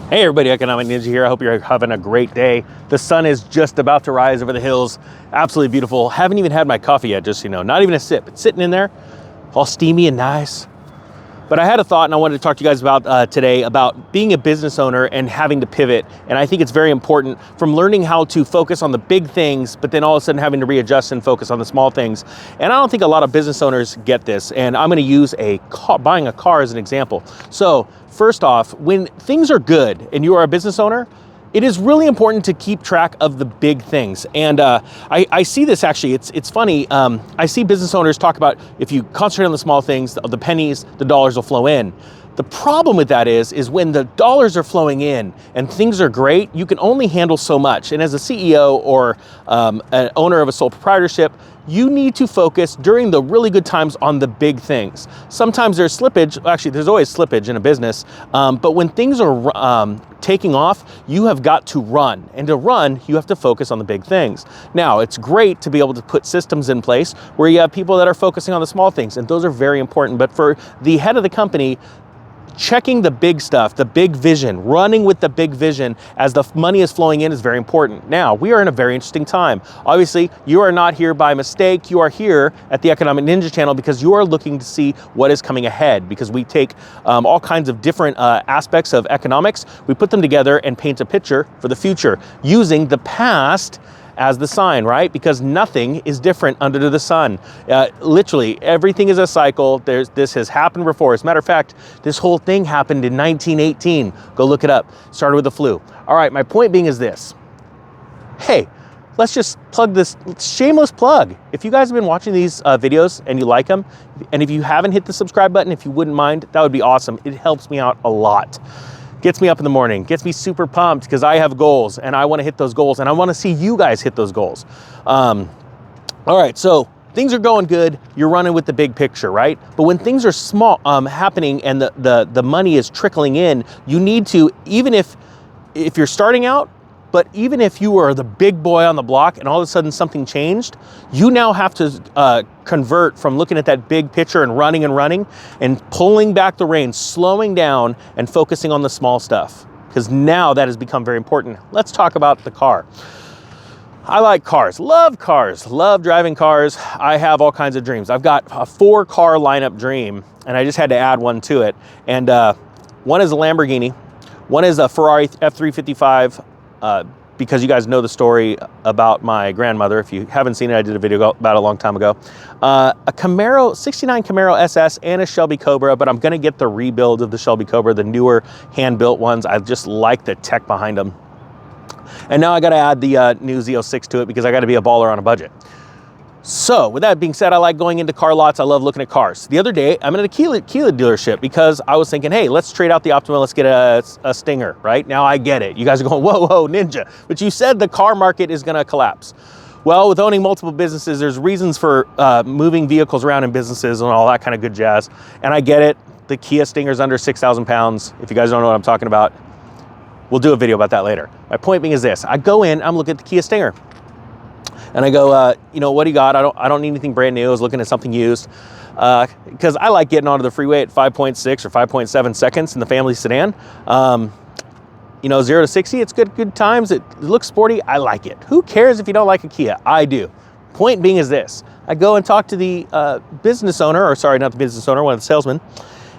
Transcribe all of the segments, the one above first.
Hey everybody, Economic Ninja here. I hope you're having a great day. The sun is just about to rise over the hills. Absolutely beautiful. Haven't even had my coffee yet, just so you know. Not even a sip. It's sitting in there, all steamy and nice. But I had a thought and I wanted to talk to you guys about today about being a business owner and having to pivot. And I think it's very important from learning how to focus on the big things, but then all of a sudden having to readjust and focus on the small things. And I don't think a lot of business owners get this. And I'm gonna use buying a car as an example. So first off, when things are good and you are a business owner, it is really important to keep track of the big things. And I see this actually, it's funny. I see business owners talk about if you concentrate on the small things, the pennies, the dollars will flow in. The problem with that is when the dollars are flowing in and things are great, you can only handle so much. And as a CEO or an owner of a sole proprietorship, you need to focus during the really good times on the big things. Sometimes there's slippage, actually there's always slippage in a business, but when things are taking off, you have got to run. And to run, you have to focus on the big things. Now, it's great to be able to put systems in place where you have people that are focusing on the small things, and those are very important. But for the head of the company, checking the big stuff, the big vision, running with the big vision as the money is flowing in is very important. Now, we are in a very interesting time. Obviously, you are not here by mistake. You are here at the Economic Ninja channel because you are looking to see what is coming ahead, because we take all kinds of different aspects of economics, we put them together and paint a picture for the future using the past as the sign, right? Because nothing is different under the sun. Literally, everything is a cycle. This has happened before. As a matter of fact, this whole thing happened in 1918. Go look it up. Started with the flu. All right, my point being is this. Hey, let's just plug this, shameless plug. If you guys have been watching these videos and you like them, and if you haven't hit the subscribe button, if you wouldn't mind, that would be awesome. It helps me out a lot. Gets me up in the morning, gets me super pumped because I have goals and I want to hit those goals and I want to see you guys hit those goals. All right, so things are going good. You're running with the big picture, right? But when things are small, happening and the money is trickling in, you need to, even if you're starting out, but even if you were the big boy on the block and all of a sudden something changed, you now have to convert from looking at that big picture and running and pulling back the reins, slowing down and focusing on the small stuff. Because now that has become very important. Let's talk about the car. I like cars, love driving cars. I have all kinds of dreams. I've got a 4-car lineup dream and I just had to add one to it. And one is a Lamborghini, one is a Ferrari F355, because you guys know the story about my grandmother. If you haven't seen it, I did a video about it a long time ago. A Camaro, 69 Camaro SS and a Shelby Cobra, but I'm gonna get the rebuild of the Shelby Cobra, the newer hand-built ones. I just like the tech behind them. And now I gotta add the new Z06 to it because I gotta be a baller on a budget. So with that being said, I like going into car lots. I love looking at cars. The other day, I'm at a Kia dealership because I was thinking, hey, let's trade out the Optima. Let's get a Stinger, right? Now I get it. You guys are going, whoa, Ninja. But you said the car market is gonna collapse. Well, with owning multiple businesses, there's reasons for moving vehicles around in businesses and all that kind of good jazz. And I get it. The Kia Stinger's under 6,000 pounds. If you guys don't know what I'm talking about, we'll do a video about that later. My point being is this. I go in, I'm looking at the Kia Stinger. And I go, you know, what do you got? I don't need anything brand new. I was looking at something used because I like getting onto the freeway at 5.6 or 5.7 seconds in the family sedan. You know, 0 to 60, it's good times. It looks sporty. I like it. Who cares if you don't like a Kia? I do. Point being is this. I go and talk to the business owner, or sorry, not the business owner, one of the salesmen.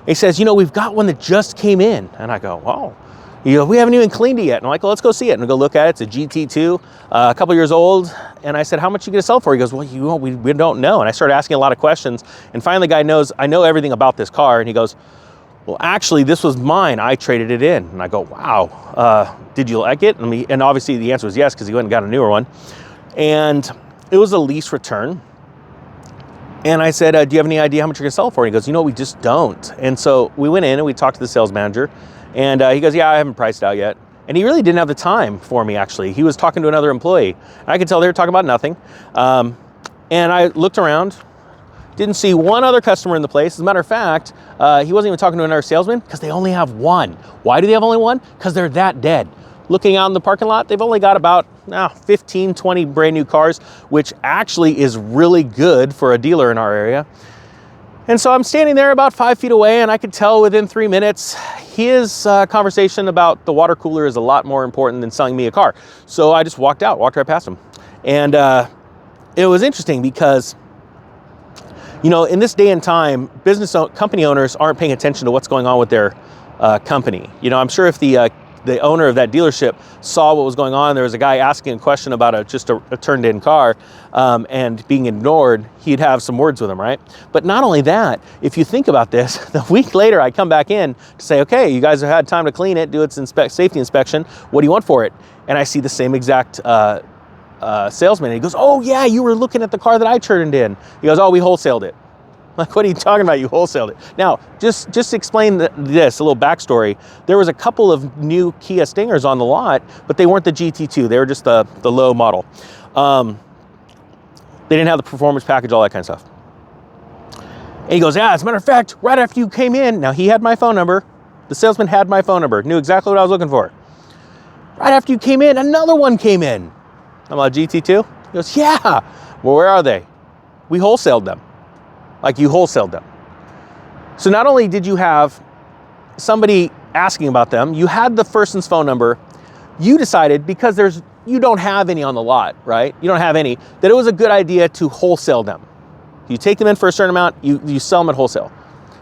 He says, you know, we've got one that just came in. And I go, oh. You know, we haven't even cleaned it yet. And I'm like, well, let's go see it. And we go look at it. It's a GT2, a couple years old. And I said, how much are you gonna sell for? He goes, well, you know, we don't know. And I started asking a lot of questions. And finally the guy knows, I know everything about this car. And he goes, well, actually, this was mine. I traded it in. And I go, wow, did you like it? And obviously the answer was yes, because he went and got a newer one. And it was a lease return. And I said, do you have any idea how much you're gonna sell it for? And he goes, you know, we just don't. And so we went in and we talked to the sales manager. And he goes, yeah, I haven't priced out yet. And he really didn't have the time for me, actually. He was talking to another employee. And I could tell they were talking about nothing. And I looked around, didn't see one other customer in the place. As a matter of fact, he wasn't even talking to another salesman because they only have one. Why do they have only one? Because they're that dead. Looking out in the parking lot, they've only got about 15, 20 brand new cars, which actually is really good for a dealer in our area. And so I'm standing there about 5 feet away, and I could tell within 3 minutes, his conversation about the water cooler is a lot more important than selling me a car. So I just walked right past him. And it was interesting because, you know, in this day and time, company owners aren't paying attention to what's going on with their company. You know, I'm sure if the owner of that dealership saw what was going on, there was a guy asking a question about just a turned-in car and being ignored, he'd have some words with him, right? But not only that, if you think about this, the week later I come back in to say, okay, you guys have had time to clean it, do its safety inspection, what do you want for it? And I see the same exact salesman, and he goes, oh yeah, you were looking at the car that I turned in. He goes, oh, we wholesaled it. Like, what are you talking about? You wholesaled it. Now, just explain this, a little backstory. There was a couple of new Kia Stingers on the lot, but they weren't the GT2. They were just the low model. They didn't have the performance package, all that kind of stuff. And he goes, yeah, as a matter of fact, right after you came in, now he had my phone number. The salesman had my phone number, knew exactly what I was looking for. Right after you came in, another one came in. I'm like, GT2? He goes, yeah. Well, where are they? We wholesaled them. Like, you wholesaled them. So not only did you have somebody asking about them, you had the person's phone number. You decided, because you don't have any on the lot, right? You don't have any, that it was a good idea to wholesale them. You take them in for a certain amount, you sell them at wholesale.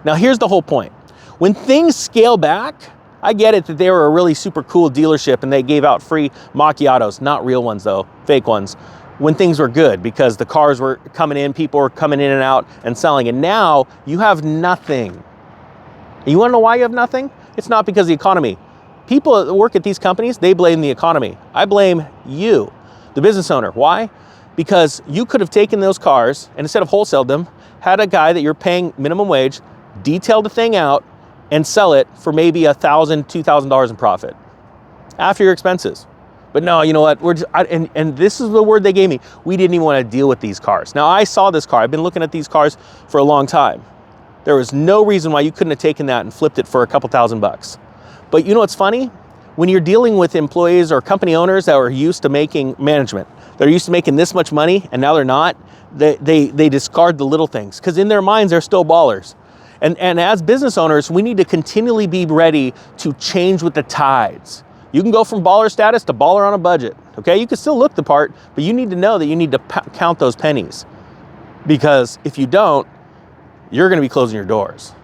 Now here's the whole point. When things scale back, I get it that they were a really super cool dealership and they gave out free macchiatos, not real ones though, fake ones, when things were good, because the cars were coming in, people were coming in and out and selling. And now you have nothing. And you wanna know why you have nothing? It's not because of the economy. People that work at these companies, they blame the economy. I blame you, the business owner. Why? Because you could have taken those cars and instead of wholesaled them, had a guy that you're paying minimum wage, detail the thing out and sell it for maybe $1,000, $2,000 in profit after your expenses. But no, you know what? And this is the word they gave me. We didn't even want to deal with these cars. Now, I saw this car. I've been looking at these cars for a long time. There was no reason why you couldn't have taken that and flipped it for a couple $1,000. But you know what's funny? When you're dealing with employees or company owners that are used to making management, they're used to making this much money and now they're not, they discard the little things because in their minds, they're still ballers. And as business owners, we need to continually be ready to change with the tides. You can go from baller status to baller on a budget, okay? You can still look the part, but you need to know that you need to count those pennies because if you don't, you're gonna be closing your doors.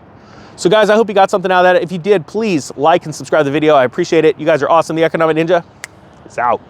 So guys, I hope you got something out of that. If you did, please like and subscribe to the video. I appreciate it. You guys are awesome. The Economic Ninja is out.